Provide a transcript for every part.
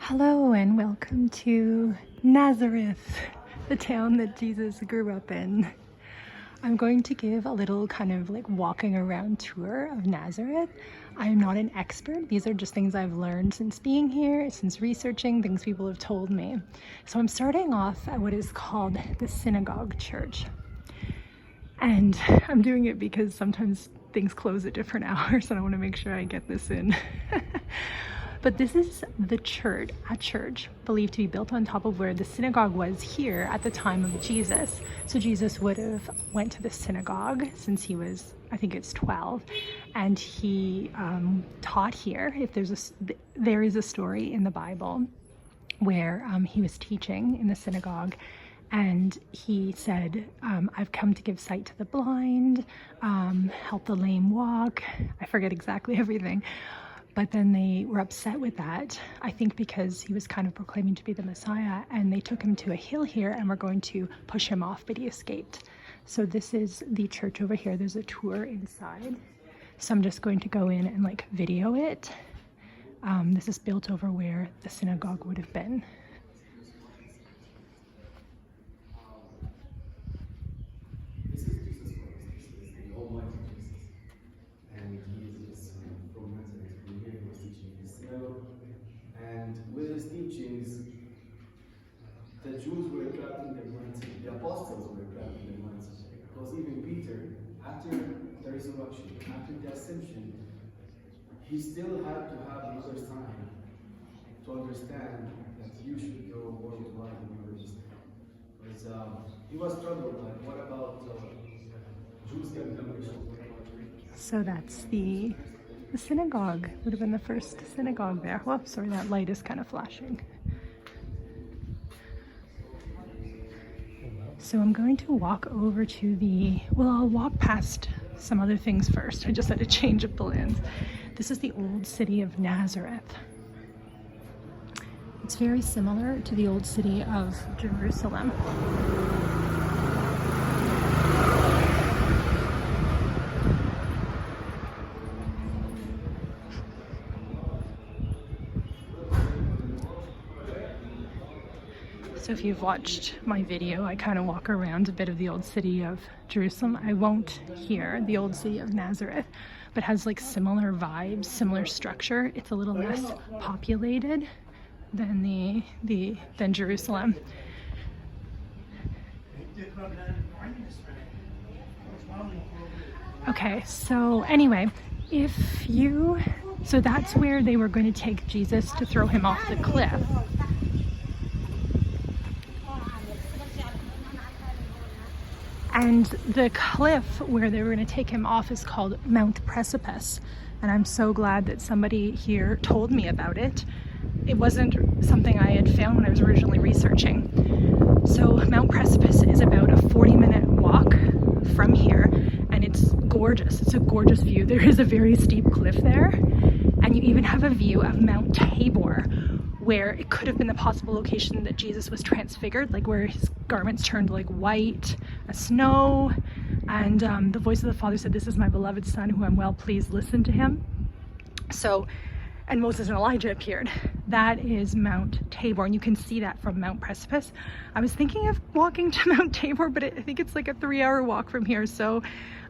Hello and welcome to Nazareth, the town that Jesus grew up in. I'm going to give a little kind of like walking around tour of Nazareth. I'm not an expert. These are just things I've learned since being here, since researching, things people have told me. So I'm starting off at what is called the synagogue church. And I'm doing it because sometimes things close at different hours and I want to make sure I get this in. But this is the church, a church believed to be built on top of where the synagogue was here at the time of Jesus. So Jesus would have went to the synagogue since he was, I think it's 12, and he taught here. There is a story in the Bible where he was teaching in the synagogue, and he said, I've come to give sight to the blind, help the lame walk. I forget exactly everything. But then they were upset with that, I think because he was kind of proclaiming to be the Messiah, and they took him to a hill here and were going to push him off, but he escaped. So this is the church over here. There's a tour inside. So I'm just going to go in and like video it. This is built over where the synagogue would have been. With his teachings, the Jews were trapped in their mindset, the apostles were trapped in their mindset. Because even Peter, after the resurrection, after the ascension, he still had to have another sign to understand that you should go worldwide and witness. Because he was troubled, like, what about Jews getting conversion? So that's the synagogue. Would have been the first synagogue there. Whoops, sorry, that light is kind of flashing. So I'm going to walk over to I'll walk past some other things first. I just had to change up the lens. This is the old city of Nazareth. It's very similar to the old city of Jerusalem. So if you've watched my video, I kind of walk around a bit of the old city of Jerusalem. I won't here, the old city of Nazareth, but has like similar vibes, similar structure. It's a little less populated than than Jerusalem. Okay, so anyway, so that's where they were going to take Jesus to throw him off the cliff. And the cliff where they were going to take him off is called Mount Precipice. And I'm so glad that somebody here told me about it. It wasn't something I had found when I was originally researching. So Mount Precipice is about a 40-minute walk from here, and it's gorgeous. It's a gorgeous view. There is a very steep cliff there, and you even have a view of Mount Tabor, where it could have been the possible location that Jesus was transfigured, like where his garments turned like white as snow, and the voice of the Father said, "This is my beloved Son, who I'm well pleased, listen to him." So, and Moses and Elijah appeared. That is Mount Tabor, and you can see that from Mount Precipice. I was thinking of walking to Mount Tabor, but I think it's like a 3-hour walk from here, so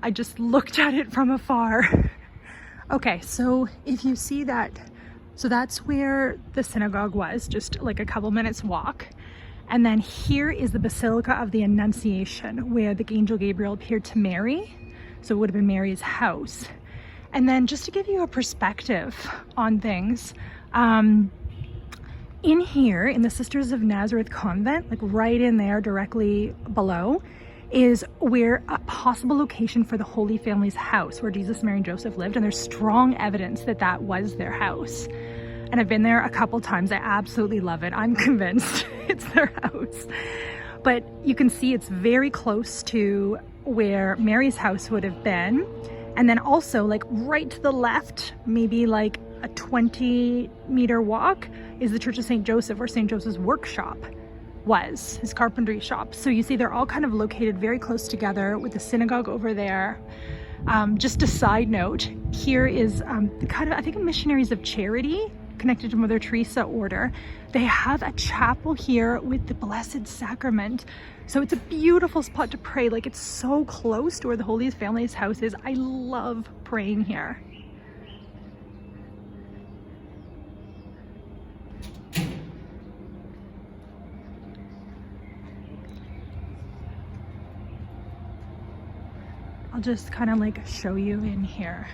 I just looked at it from afar. Okay, so if you see that, so that's where the synagogue was, just like a couple minutes walk. And then here is the Basilica of the Annunciation, where the angel Gabriel appeared to Mary. So it would have been Mary's house. And then just to give you a perspective on things, in here, in the Sisters of Nazareth convent, like right in there directly below, is where a possible location for the Holy Family's house, where Jesus, Mary, and Joseph lived, and there's strong evidence that that was their house. And I've been there a couple times. I absolutely love it. I'm convinced it's their house. But you can see it's very close to where Mary's house would have been. And then also like right to the left, maybe like a 20-meter walk, is the Church of St. Joseph, where St. Joseph's workshop was, his carpentry shop. So you see they're all kind of located very close together, with the synagogue over there. Just a side note, here is kind of, I think, Missionaries of Charity connected to Mother Teresa order. They have a chapel here with the Blessed Sacrament. So it's a beautiful spot to pray. Like, it's so close to where the Holy Family's house is. I love praying here. I'll just kind of like show you in here.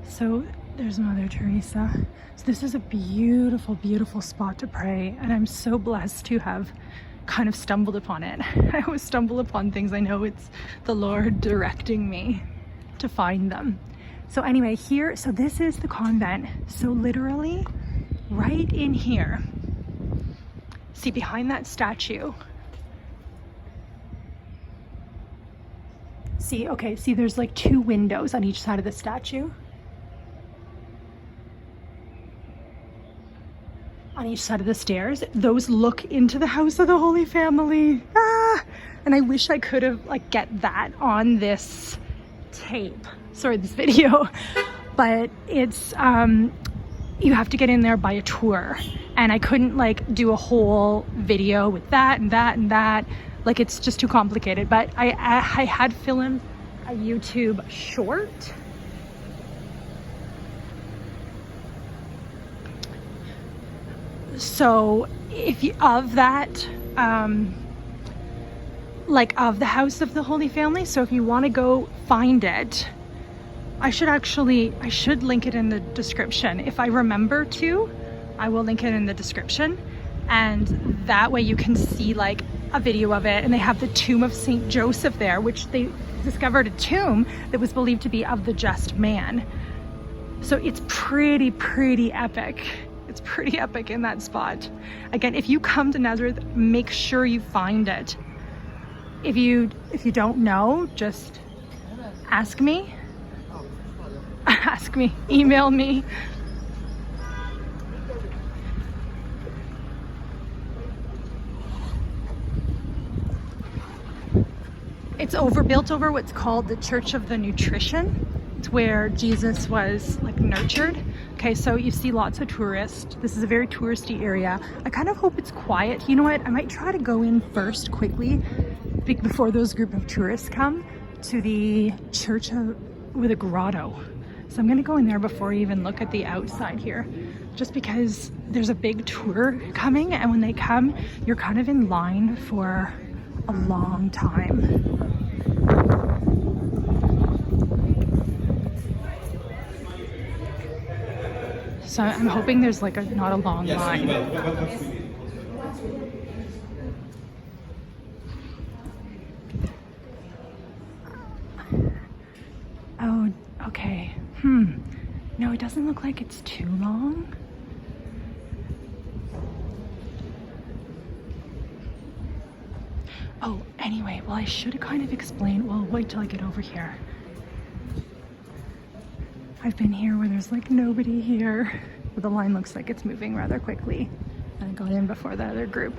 So there's Mother Teresa. So this is a beautiful, beautiful spot to pray, and I'm so blessed to have kind of stumbled upon it. I always stumble upon things. I know it's the Lord directing me to find them. So anyway, here, so this is the convent. So literally right in here, see behind that statue. See, okay, see there's like 2 windows on each side of the statue. On each side of the stairs, those look into the house of the Holy Family. And I wish I could have like get that on this tape, sorry, this video, but it's you have to get in there by a tour, and I couldn't like do a whole video with that and that and that. Like, it's just too complicated. But I had filmed a YouTube short. So if you, of that, like of the House of the Holy Family, so if you want to go find it, I should link it in the description. If I remember to, I will link it in the description, and that way you can see like a video of it. And they have the tomb of Saint Joseph there, which they discovered a tomb that was believed to be of the just man. So it's pretty epic. It's pretty epic in that spot. Again, if you come to Nazareth, make sure you find it. If you don't know, just ask me. Ask me, email me. It's overbuilt over what's called the Church of the Nutrition. It's where Jesus was like nurtured. Okay, so you see lots of tourists. This is a very touristy area. I kind of hope it's quiet. You know what? I might try to go in first quickly before those group of tourists come to the church with a grotto. So I'm gonna go in there before I even look at the outside here, just because there's a big tour coming, and when they come, you're kind of in line for a long time. So I'm hoping there's like not a long line. Oh, okay. No, it doesn't look like it's too long. Oh, anyway, well, I should have kind of explained. Well, wait till I get over here. I've been here where there's like nobody here. But the line looks like it's moving rather quickly. And I got in before the other group.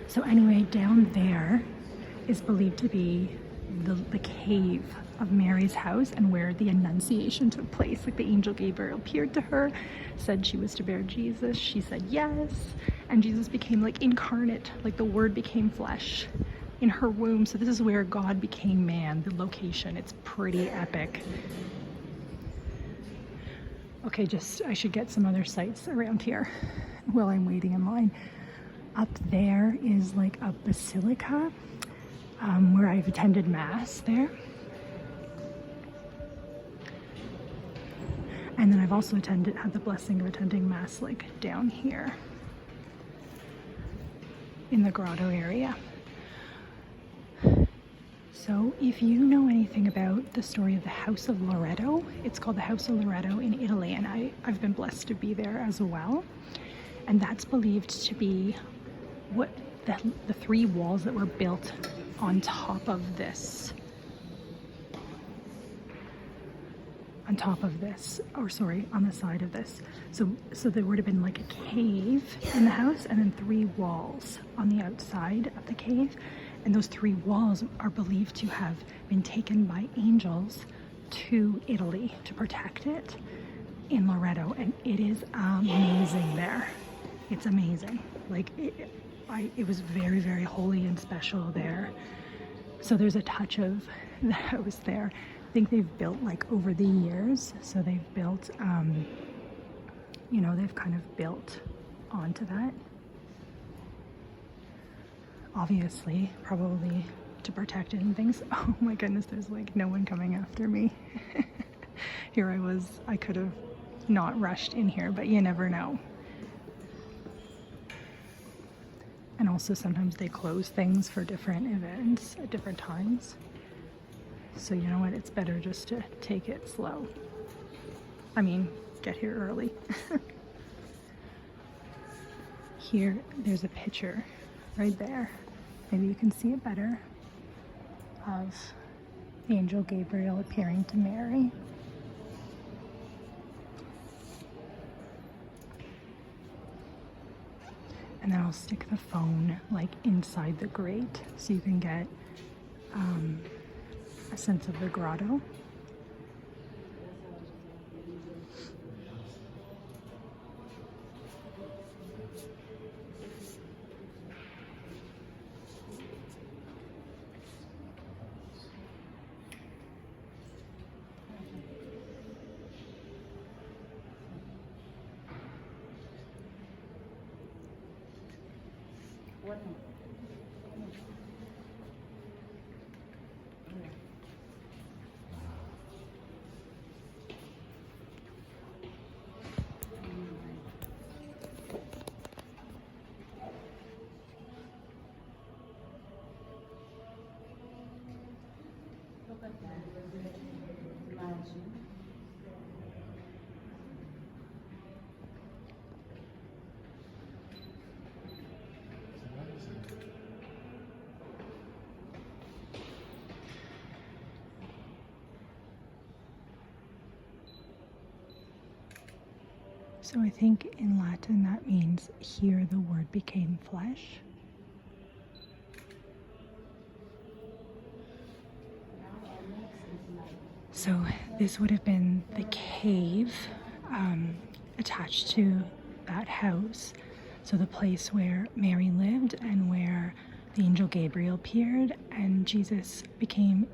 So anyway, down there is believed to be the cave of Mary's house, and where the Annunciation took place. Like, the angel Gabriel appeared to her, said she was to bear Jesus. She said yes, and Jesus became like incarnate, like the Word became flesh in her womb. So this is where God became man, the location. It's pretty epic. Okay, I should get some other sites around here while I'm waiting in line. Up there is like a basilica where I've attended Mass there. And then I've also had the blessing of attending Mass like down here in the grotto area. So if you know anything about the story of the House of Loreto, it's called the House of Loreto in Italy, and I've been blessed to be there as well. And that's believed to be what the three walls that were built on top of this. On top of this, or sorry, on the side of this. So there would have been like a cave in the house and then three walls on the outside of the cave. And those three walls are believed to have been taken by angels to Italy to protect it in Loreto. And it is amazing there. It's amazing. Like it was very, very holy and special there. So there's a touch of the house there. I think they've built like over the years. So they've built, you know, they've kind of built onto that. Obviously, probably to protect it and things. Oh my goodness, there's like no one coming after me. Here I was, I could have not rushed in here, but you never know. And also sometimes they close things for different events at different times. So you know what, it's better just to take it slow. I mean, get here early. Here, there's a picture right there. Maybe you can see it better, of the angel Gabriel appearing to Mary. And then I'll stick the phone like inside the grate so you can get a sense of the grotto. So I think in Latin that means here the word became flesh. So this would have been the cave attached to that house. So the place where Mary lived and where the angel Gabriel appeared and Jesus became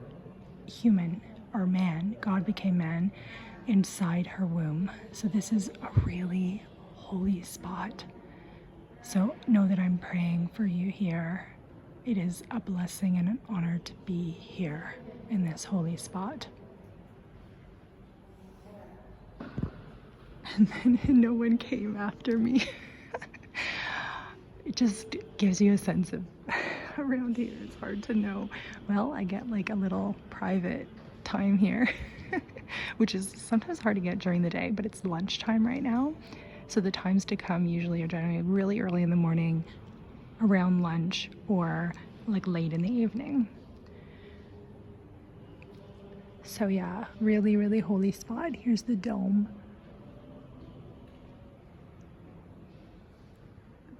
human or man. God became man inside her womb. So this is a really holy spot. So know that I'm praying for you here. It is a blessing and an honor to be here in this holy spot. And then no one came after me. It just gives you a sense of around here. It's hard to know. Well, I get like a little private time here, which is sometimes hard to get during the day, but it's lunchtime right now. So the times to come usually are generally really early in the morning, around lunch, or like late in the evening. So yeah, really, really holy spot. Here's the dome.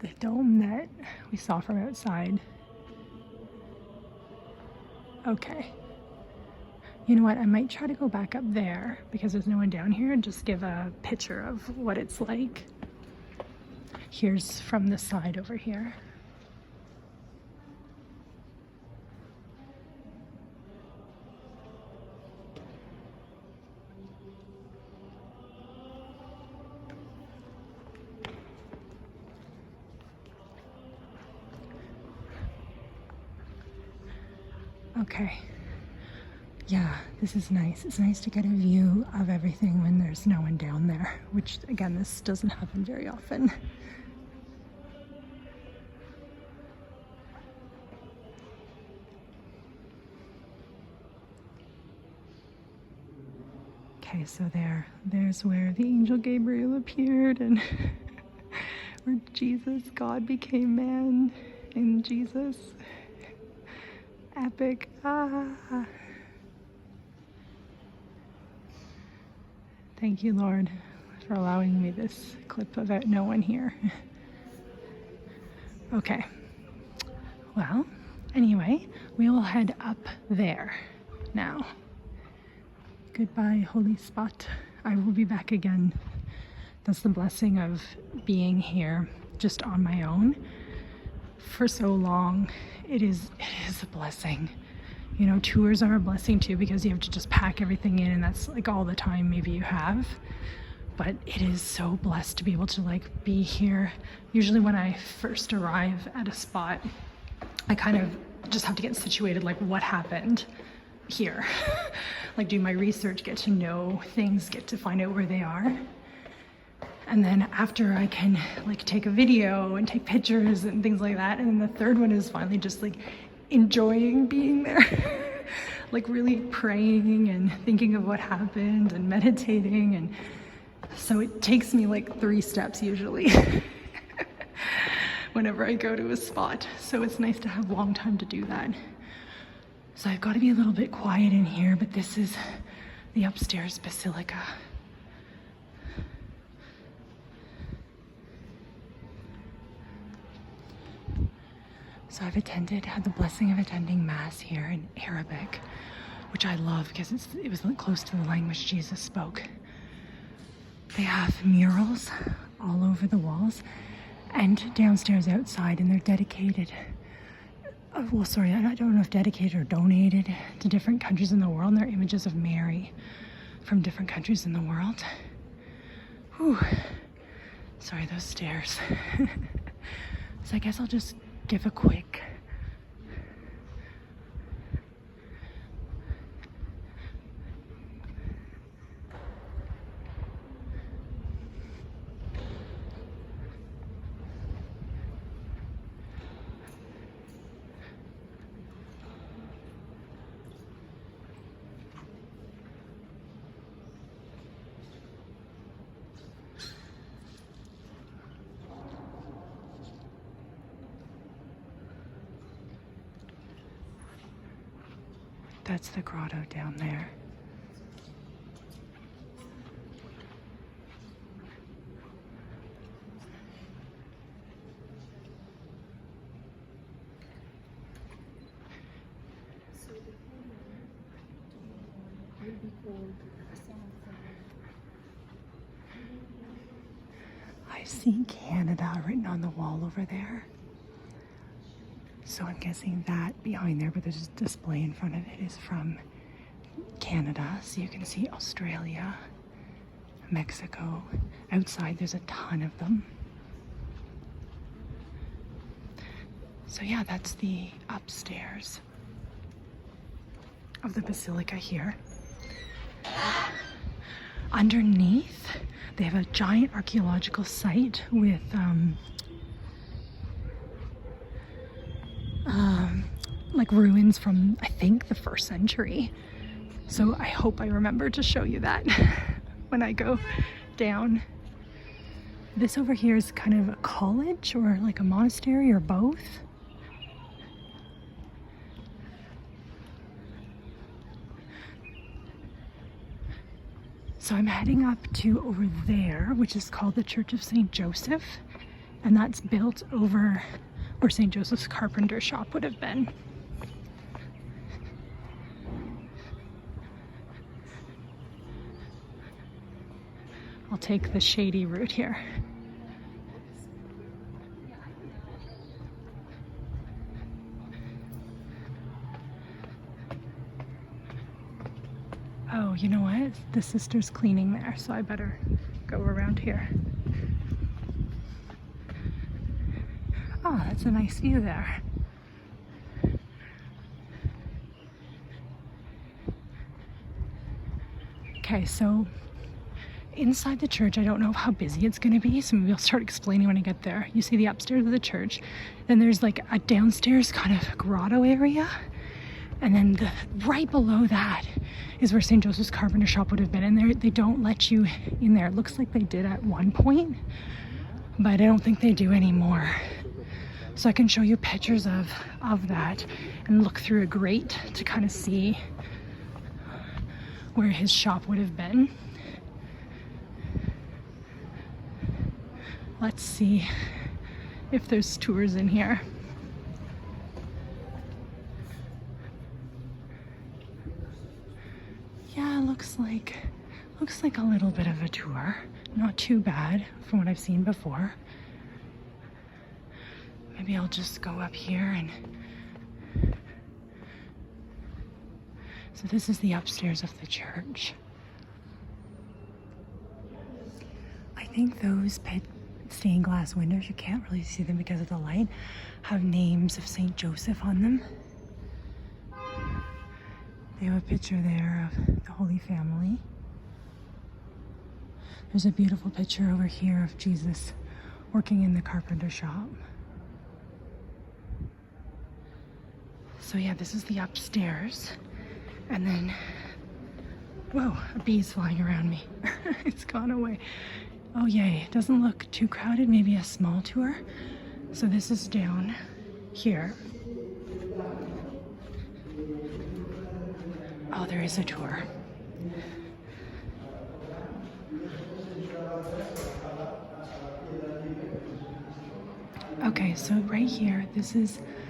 The dome that we saw from outside. Okay. You know what, I might try to go back up there because there's no one down here and just give a picture of what it's like. Here's from the side over here. Okay. Yeah, this is nice. It's nice to get a view of everything when there's no one down there, which again, this doesn't happen very often. Okay, so there's where the angel Gabriel appeared and where Jesus, God, became man in Jesus. Epic. Thank you, Lord, for allowing me this clip about no one here. Okay. Well, anyway, we will head up there now. Goodbye, holy spot. I will be back again. That's the blessing of being here just on my own for so long. It is a blessing. You know, tours are a blessing too, because you have to just pack everything in, and that's like all the time maybe you have. But it is so blessed to be able to like be here. Usually when I first arrive at a spot, I kind of just have to get situated, like what happened here. Like do my research, get to know things, get to find out where they are. And then after I can like take a video and take pictures and things like that. And then the third one is finally just like enjoying being there. Like really praying and thinking of what happened and meditating. And so it takes me like 3 steps usually whenever I go to a spot. So it's nice to have long time to do that. So I've got to be a little bit quiet in here, but this is the upstairs basilica. So I've had the blessing of attending Mass here in Arabic, which I love because it was close to the language Jesus spoke. They have murals all over the walls and downstairs outside, and they're dedicated. Well, sorry, I don't know if dedicated or donated to different countries in the world. And they're images of Mary from different countries in the world. Whew. Sorry, those stairs. So I guess I'll just give a quick That's the grotto down there. I see Canada written on the wall over there. So I'm guessing that behind there, but there's a display in front of it, is from Canada. So you can see Australia, Mexico. Outside there's a ton of them. So yeah, that's the upstairs of the basilica here. Underneath, they have a giant archaeological site with like ruins from, I think, the 1st century. So I hope I remember to show you that when I go down. This over here is kind of a college or like a monastery or both. So I'm heading up to over there, which is called the Church of St. Joseph, and that's built over where St. Joseph's carpenter shop would have been. I'll take the shady route here. Oh, you know what? The sister's cleaning there, so I better go around here. Oh, that's a nice view there. Okay, so inside the church, I don't know how busy it's going to be, so maybe I'll start explaining when I get there. You see the upstairs of the church, then there's like a downstairs kind of grotto area, and then right below that is where St. Joseph's carpenter shop would have been, and they don't let you in there. It looks like they did at one point, but I don't think they do anymore. So I can show you pictures of that and look through a grate to kind of see where his shop would have been. Let's see if there's tours in here. Yeah, looks like a little bit of a tour. Not too bad from what I've seen before. Maybe I'll just go up here and... So this is the upstairs of the church. I think those stained glass windows, you can't really see them because of the light, have names of Saint Joseph on them. They have a picture there of the Holy Family. There's a beautiful picture over here of Jesus working in the carpenter shop. So yeah, this is the upstairs. And then, whoa, a bee's flying around me. It's gone away. Oh yay, it doesn't look too crowded, maybe a small tour. So this is down here. Oh, there is a tour. Okay, so right here,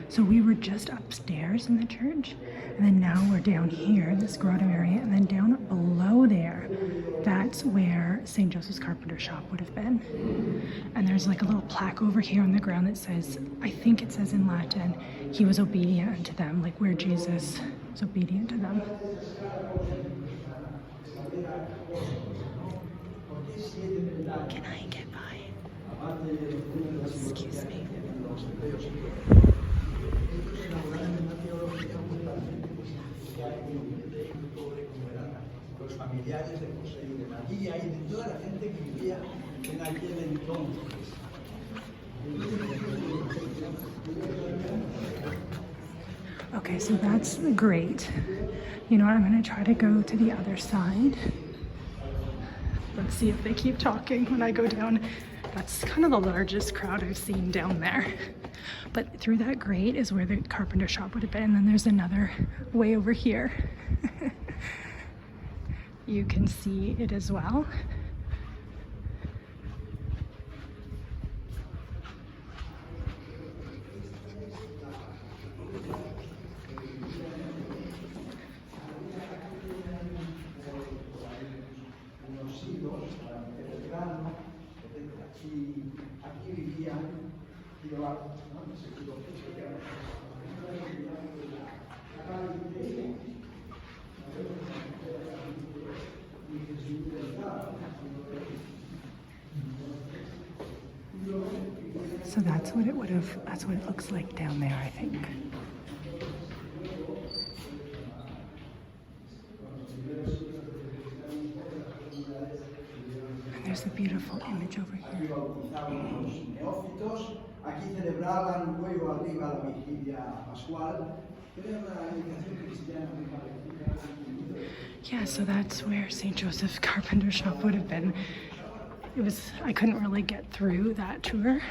so we were just upstairs in the church, and then now we're down here, this grotto area, and then down below there, that's where St. Joseph's Carpenter Shop would have been. And there's like a little plaque over here on the ground that says, I think it says in Latin, he was obedient unto them, like where Jesus was obedient to them. Can I get by? Excuse me. Los familiares de José y de María y de toda la gente que vivía en aquel entonces. Okay, so that's great. You know what, I'm gonna try to go to the other side. Let's see if they keep talking when I go down. That's kind of the largest crowd I've seen down there. But through that grate is where the carpenter shop would have been. And then there's another way over here. You can see it as well. Aquí vivían, ¿no? So that's what it looks like down there, I think. And there's a beautiful image over here. Aquí celebraban luego arriba la vigilia pascual. Yeah, so that's where St. Joseph's Carpenter Shop would have been. I couldn't really get through that tour,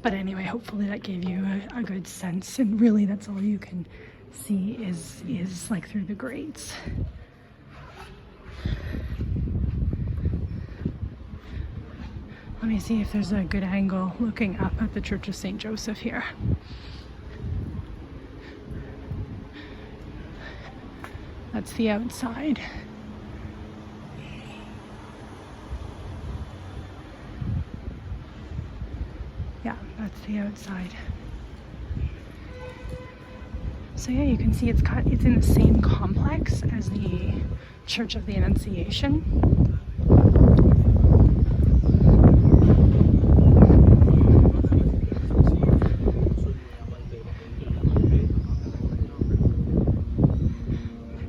but anyway, hopefully that gave you a good sense, and really that's all you can see is like through the grates. Let me see if there's a good angle looking up at the Church of St. Joseph here. That's the outside. Yeah, that's the outside. So yeah, you can see it's in the same complex as the Church of the Annunciation.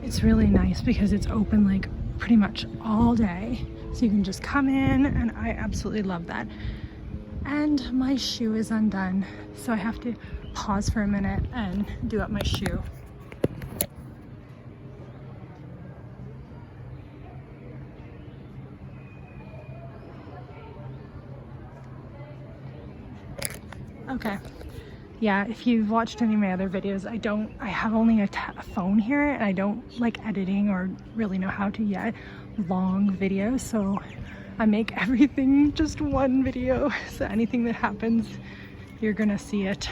It's really nice because it's open like pretty much all day. So you can just come in, and I absolutely love that. And my shoe is undone, so I have to pause for a minute and do up my shoe. Okay, Yeah, if you've watched any of my other videos, I have only a phone here, and I don't like editing or really know how to yet long videos, so I make everything just one video, so anything that happens, you're gonna see it.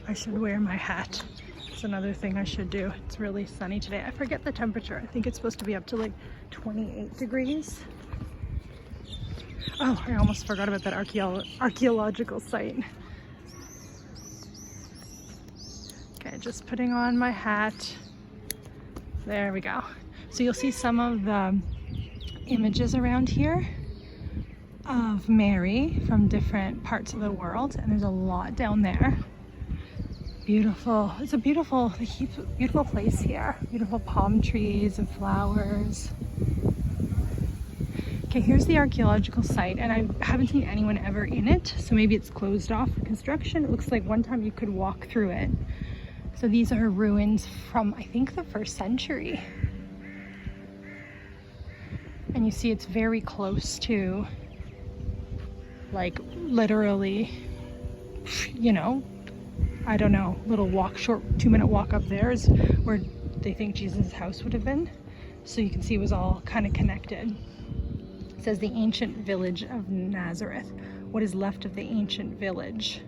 I should wear my hat. It's another thing I should do. It's really sunny today. I forget the temperature. I think it's supposed to be up to like 28 degrees. Oh, I almost forgot about that archaeological site. Okay, just putting on my hat. There we go. So you'll see some of the images around here of Mary from different parts of the world, and there's a lot down there. Beautiful. It's a beautiful place here. Beautiful palm trees and flowers. Okay, here's the archaeological site, and I haven't seen anyone ever in it, so maybe it's closed off for construction. It looks like one time you could walk through it. So these are ruins from, I think, the 1st century. And you see it's very close to, like, literally, you know, I don't know, little walk, short 2-minute walk up there is where they think Jesus' house would have been. So you can see it was all kind of connected. It says the ancient village of Nazareth. What is left of the ancient village?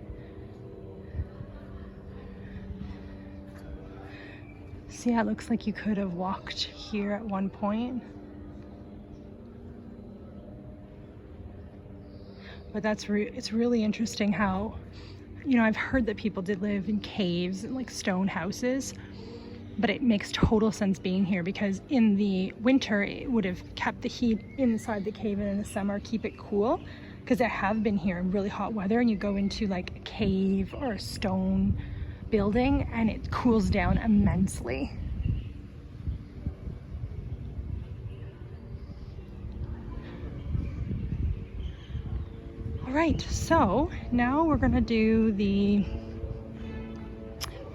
See how it looks like you could have walked here at one point. But it's really interesting how, you know, I've heard that people did live in caves and like stone houses, but it makes total sense being here because in the winter it would have kept the heat inside the cave, and in the summer keep it cool, because I have been here in really hot weather and you go into like a cave or a stone building and it cools down immensely. All right, so now we're gonna do the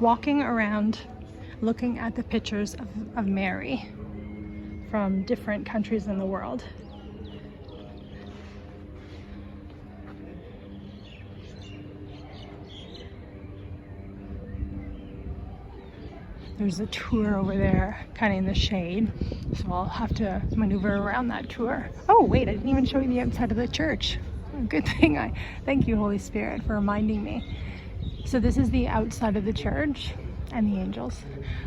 walking around, looking at the pictures of Mary from different countries in the world. There's a tour over there, kind of in the shade, so I'll have to maneuver around that tour. Oh wait, I didn't even show you the outside of the church. Good thing. Thank you, Holy Spirit, for reminding me. So this is the outside of the church and the angels.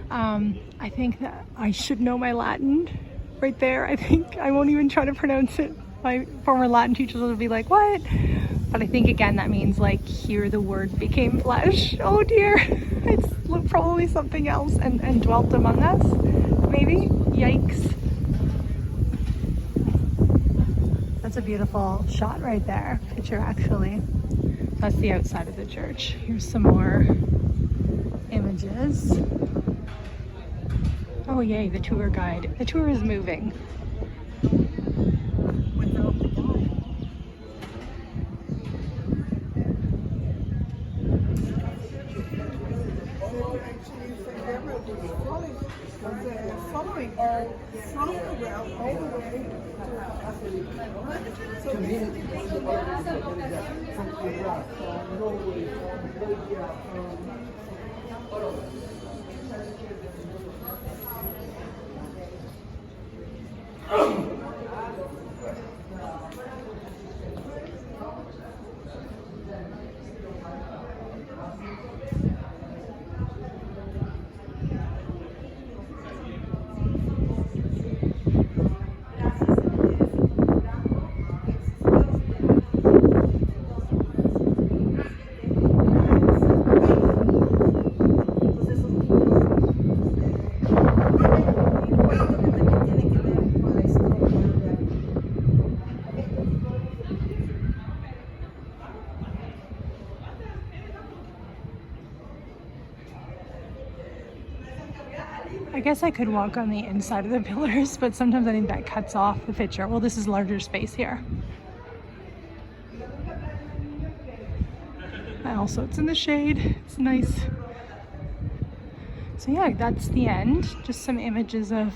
I think that I should know my Latin right there. I think I won't even try to pronounce it. My former Latin teachers will be like, what? But I think again that means like, here the word became flesh. Oh dear, it's probably something else and dwelt among us, maybe. Yikes. That's a beautiful shot right there, picture actually. That's the outside of the church. Here's some more images. Oh yay, the tour guide. The tour is moving. I guess I could walk on the inside of the pillars, but sometimes I think that cuts off the picture. Well, this is larger space here. And also it's in the shade. It's nice. So yeah, that's the end. Just some images of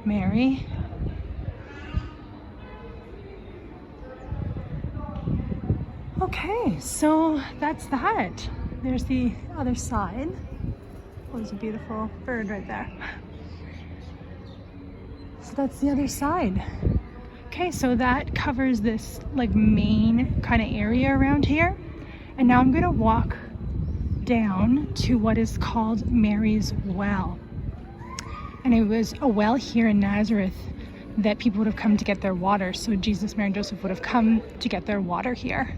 Mary. Okay, so that's that. There's the other side. Oh, there's a beautiful bird right there. So that's the other side. Okay, so that covers this like main kind of area around here. And now I'm gonna walk down to what is called Mary's Well. And it was a well here in Nazareth that people would have come to get their water. So Jesus, Mary, and Joseph would have come to get their water here.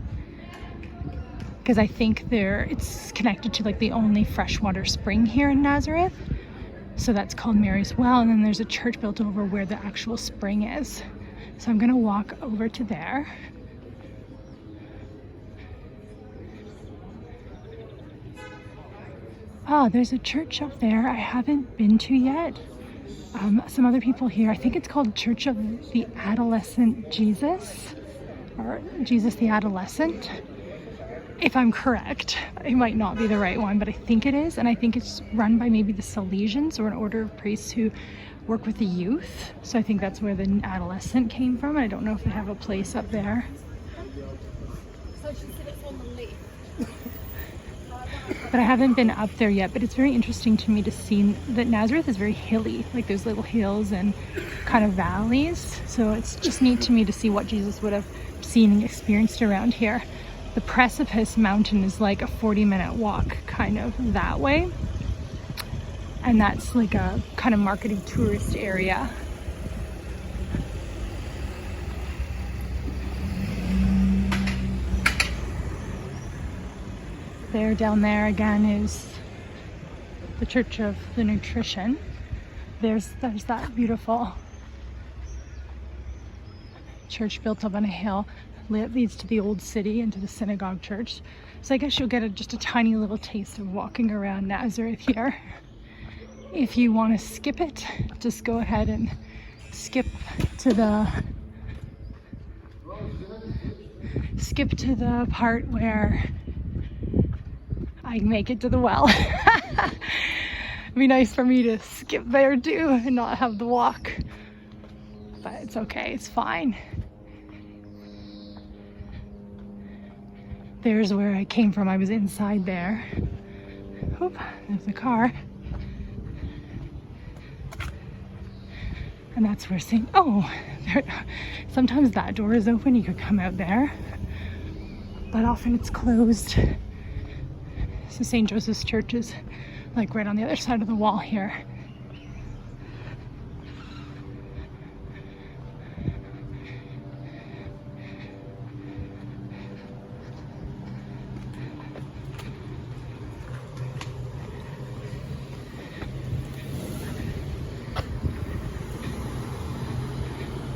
Because I think it's connected to like the only freshwater spring here in Nazareth. So that's called Mary's Well. And then there's a church built over where the actual spring is. So I'm gonna walk over to there. Oh, there's a church up there I haven't been to yet. Some other people here, I think it's called Church of the Adolescent Jesus, or Jesus the Adolescent. If I'm correct, it might not be the right one, but I think it is. And I think it's run by maybe the Salesians, or an order of priests who work with the youth. So I think that's where the adolescent came from. I don't know if they have a place up there. But I haven't been up there yet. But it's very interesting to me to see that Nazareth is very hilly. Like there's little hills and kind of valleys. So it's just neat to me to see what Jesus would have seen and experienced around here. The Precipice Mountain is like a 40-minute walk kind of that way. And that's like a kind of marketing tourist area. There, down there again is the Church of the Nutrition. There's that beautiful church built up on a hill. It leads to the old city and to the synagogue church. So I guess you'll get just a tiny little taste of walking around Nazareth here. If you want to skip it, just go ahead and skip to the part where I make it to the well. It'd be nice for me to skip there too and not have the walk. But it's okay, it's fine. There's where I came from. I was inside there. Oop, there's the car. And that's where sometimes that door is open, you could come out there, but often it's closed. So St. Joseph's Church is like right on the other side of the wall here.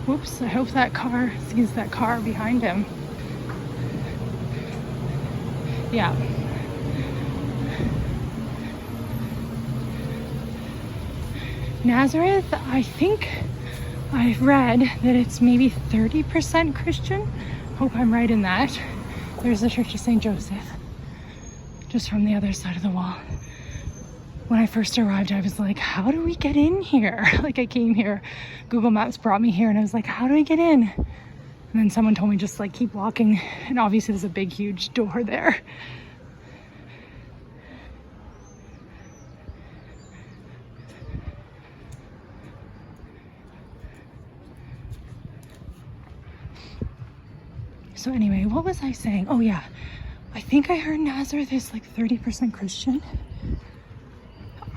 Whoops, I hope that car sees that car behind him. Yeah. Nazareth, I think I've read that it's maybe 30% Christian. Hope I'm right in that. There's the Church of St. Joseph, just from the other side of the wall. When I first arrived, I was like, how do we get in here? Like I came here, Google Maps brought me here and I was like, how do I get in? And then someone told me just like keep walking, and obviously there's a big huge door there. So anyway, what was I saying? Oh yeah, I think I heard Nazareth is like 30% Christian.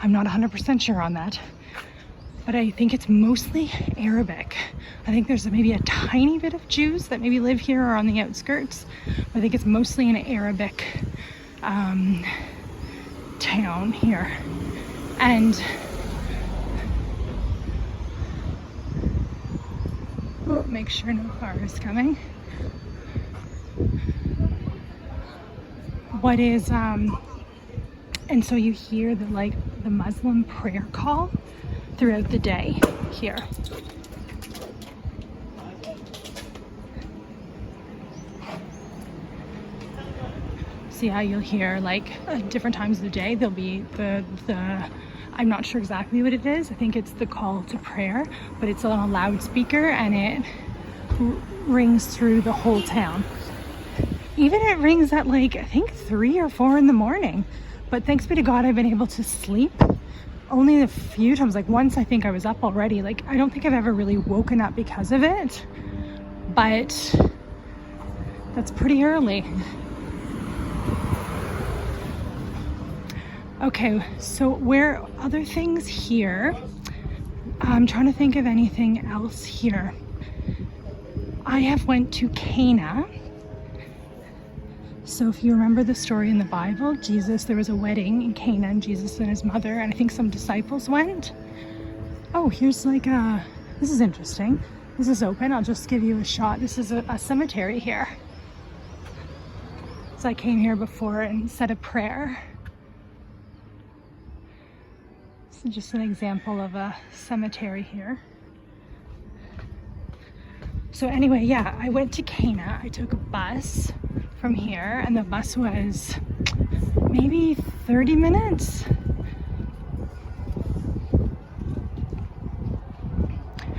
I'm not 100% sure on that, but I think it's mostly Arabic. I think there's maybe a tiny bit of Jews that maybe live here or on the outskirts. I think it's mostly an Arabic town here. And make sure no car is coming. What is, and so you hear the Muslim prayer call throughout the day here. see how you'll hear like at different times of the day there'll be the I'm not sure exactly what it is. I think it's the call to prayer, but it's on a loudspeaker and it rings through the whole town. Even it rings at like I think 3 or 4 in the morning. But thanks be to God, I've been able to sleep only a few times. Like once I think I was up already. Like I don't think I've ever really woken up because of it, but that's pretty early. Okay, so where other things here? I'm trying to think of anything else here. I have went to Cana. So if you remember the story in the Bible, there was a wedding in Cana and Jesus and his mother, and I think some disciples went. Oh, here's like this is interesting. This is open, I'll just give you a shot. This is a cemetery here. So I came here before and said a prayer. So just an example of a cemetery here. So anyway, yeah, I went to Cana. I took a bus from here and the bus was maybe 30 minutes.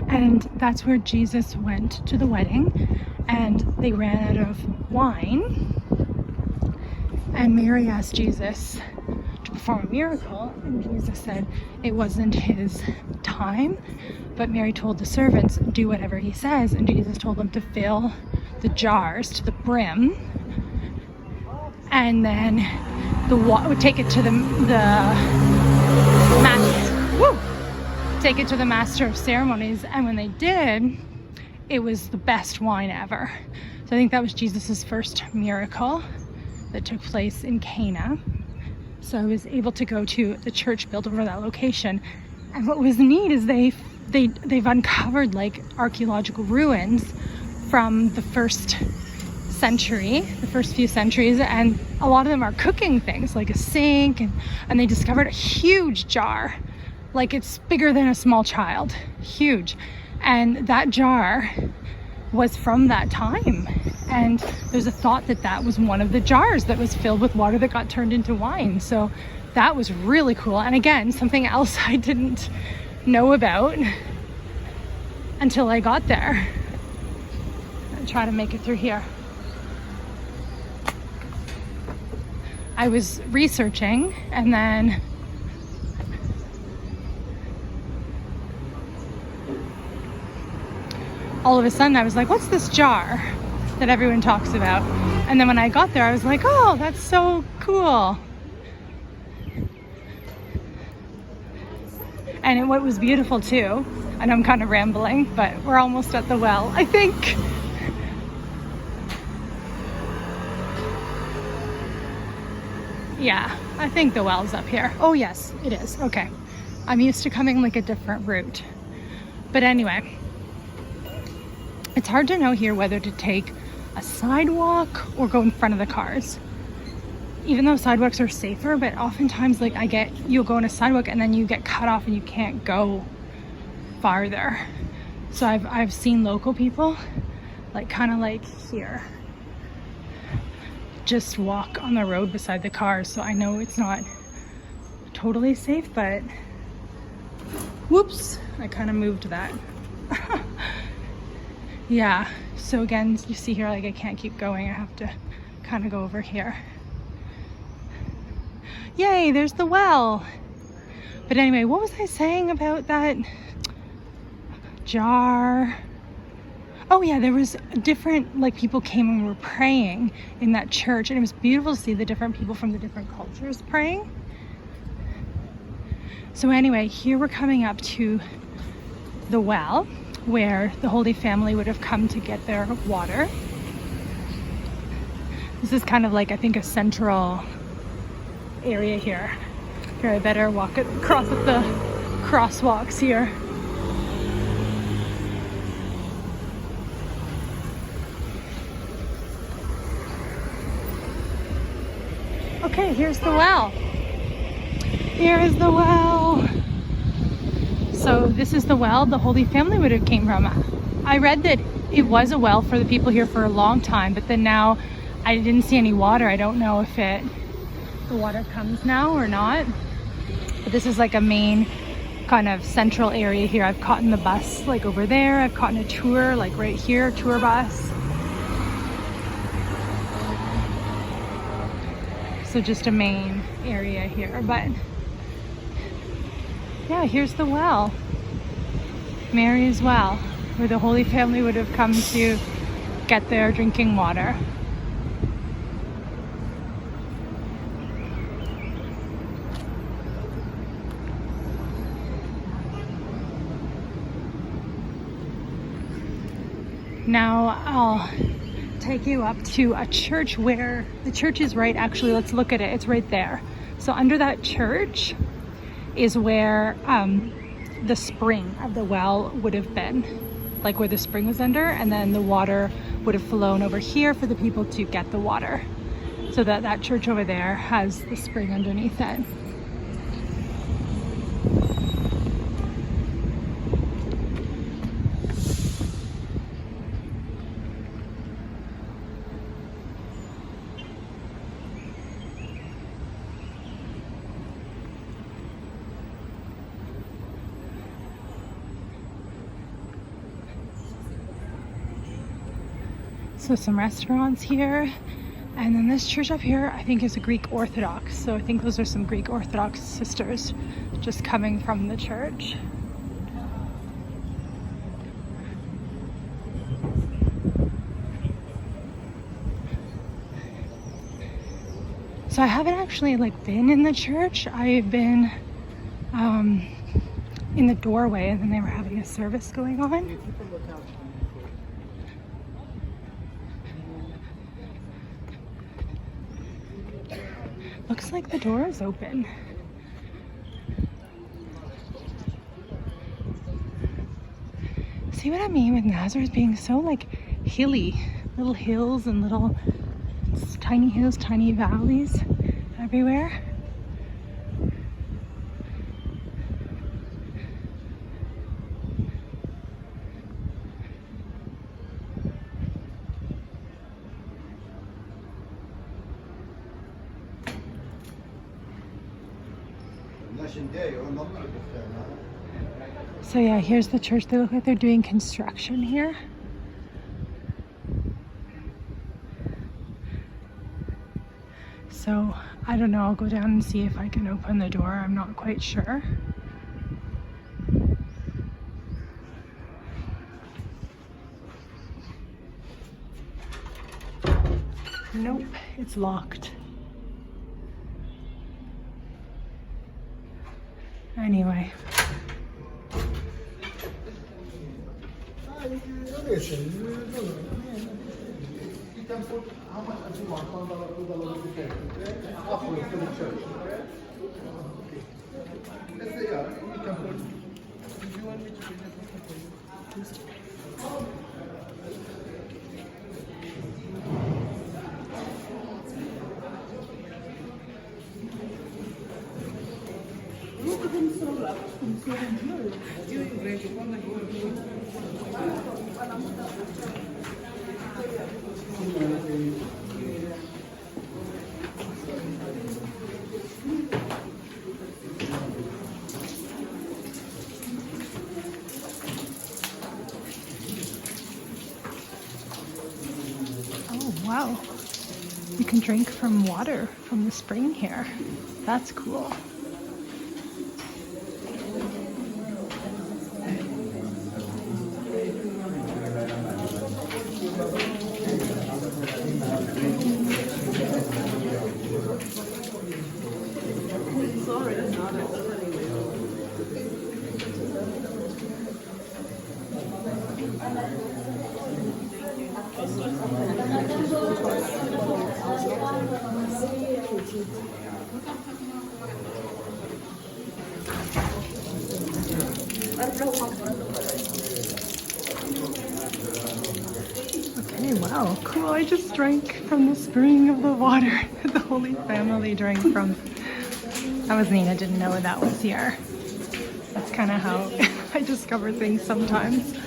And that's where Jesus went to the wedding, and they ran out of wine. And Mary asked Jesus to perform a miracle, and Jesus said it wasn't his time. But Mary told the servants, do whatever he says, and Jesus told them to fill the jars to the brim, and then take it to the master of ceremonies. And when they did, it was the best wine ever. So I think that was Jesus's first miracle that took place in Cana. So I was able to go to the church built over that location. And what was neat is they've uncovered like archaeological ruins from the first few centuries, and a lot of them are cooking things like a sink, and they discovered a huge jar, like it's bigger than a small child, huge. And that jar was from that time, and there's a thought that that was one of the jars that was filled with water that got turned into wine. So that was really cool. And again, something else I didn't know about until I got there. I'll try to make it through here. I was researching, and then all of a sudden I was like, what's this jar that everyone talks about? And then when I got there, I was like, oh, that's so cool. And what was beautiful too, and I'm kind of rambling, but we're almost at the well, I think. Yeah, I think the well's up here. Oh yes, it is. Okay. I'm used to coming like a different route. But anyway, it's hard to know here whether to take a sidewalk or go in front of the cars. Even though sidewalks are safer, but oftentimes like you'll go on a sidewalk and then you get cut off and you can't go farther. So I've seen local people like kind of like here just walk on the road beside the cars. So I know it's not totally safe, but whoops, I kind of moved that. Yeah, so again, you see here, like I can't keep going. I have to kind of go over here. Yay, there's the well. But anyway, what was I saying about that jar? Oh yeah, there was different, like people came and were praying in that church, and it was beautiful to see the different people from the different cultures praying. So anyway, here we're coming up to the well where the Holy Family would have come to get their water. This is kind of like, I think, a central area here. Here, I better walk across at the crosswalks here. Okay, here's the well. Here is the well. So this is the well the Holy Family would have came from. I read that it was a well for the people here for a long time, but then now I didn't see any water. I don't know if the water comes now or not. But this is like a main kind of central area here. I've caught in the bus like over there. I've caught in a tour like right here, tour bus. So just a main area here. But yeah, here's the well. Mary's well, where the Holy Family would have come to get their drinking water. Now I'll take you up to a church where the church is right, actually, let's look at it. It's right there. So under that church is where the spring of the well would have been, like where the spring was under, and then the water would have flown over here for the people to get the water. So that church over there has the spring underneath it. So some restaurants here, and then this church up here I think is a Greek Orthodox. So I think those are some Greek Orthodox sisters just coming from the church. So I haven't actually like been in the church. I've been in the doorway, and then they were having a service going on. Looks like the door is open. See what I mean with Nazareth being so like hilly, little hills and little tiny hills, tiny valleys everywhere. So yeah, here's the church. They look like they're doing construction here. So I don't know, I'll go down and see if I can open the door. I'm not quite sure. Nope, it's locked. Anyway. You can put how much you want on the for the church. Let's say you can put. Do you want me to bring it? Oh, wow. You can drink from water from the spring here. That's cool. Okay, wow, cool. I just drank from the spring of the water the Holy Family drank from. That was neat. I didn't know that was here. That's kind of how I discover things sometimes.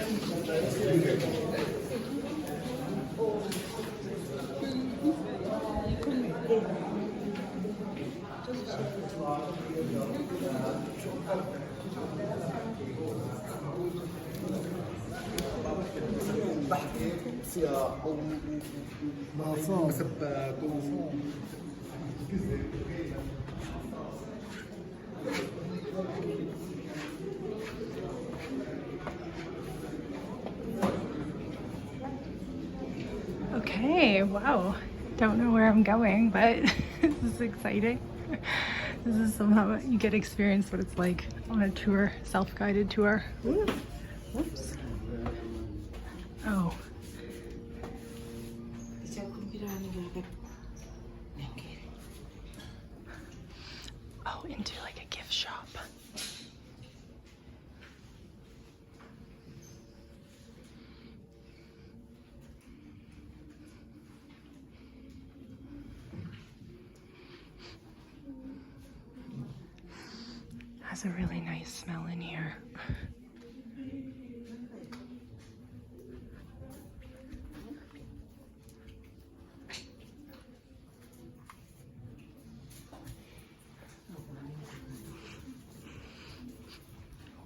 Okay, wow. Don't know where I'm going, but this is exciting. This is somehow you get to experience what it's like on a tour, self-guided tour. Ooh. Whoops. Oh. Oh, into like a gift shop. Has a really nice smell in here.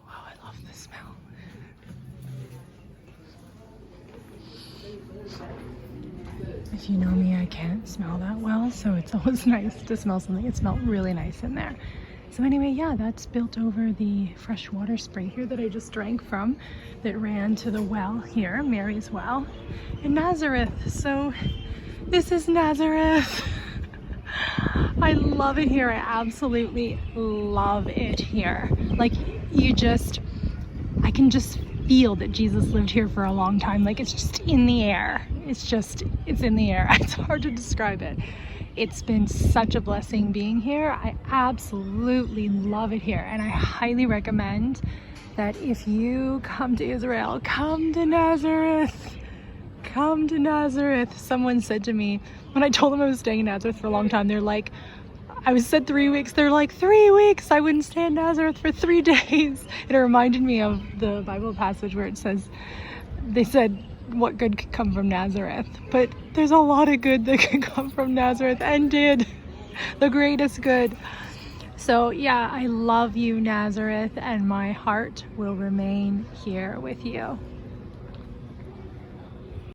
Wow, I love the smell. If you know me, I can't smell that well, so it's always nice to smell something. It smelled really nice in there. So anyway, yeah, that's built over the fresh water spring here that I just drank from, that ran to the well here, Mary's well, in Nazareth. So this is Nazareth. I love it here. I absolutely love it here. Like I can just feel that Jesus lived here for a long time. Like it's just in the air. It's in the air. It's hard to describe it. It's been such a blessing being here. I absolutely love it here. And I highly recommend that if you come to Israel, come to Nazareth. Come to Nazareth. Someone said to me, when I told them I was staying in Nazareth for a long time, they're like, I was said 3 weeks. They're like, 3 weeks? I wouldn't stay in Nazareth for 3 days. It reminded me of the Bible passage where it says, they said, what good could come from Nazareth? But there's a lot of good that could come from Nazareth, and did. The greatest good. So yeah, I love you, Nazareth, and my heart will remain here with you.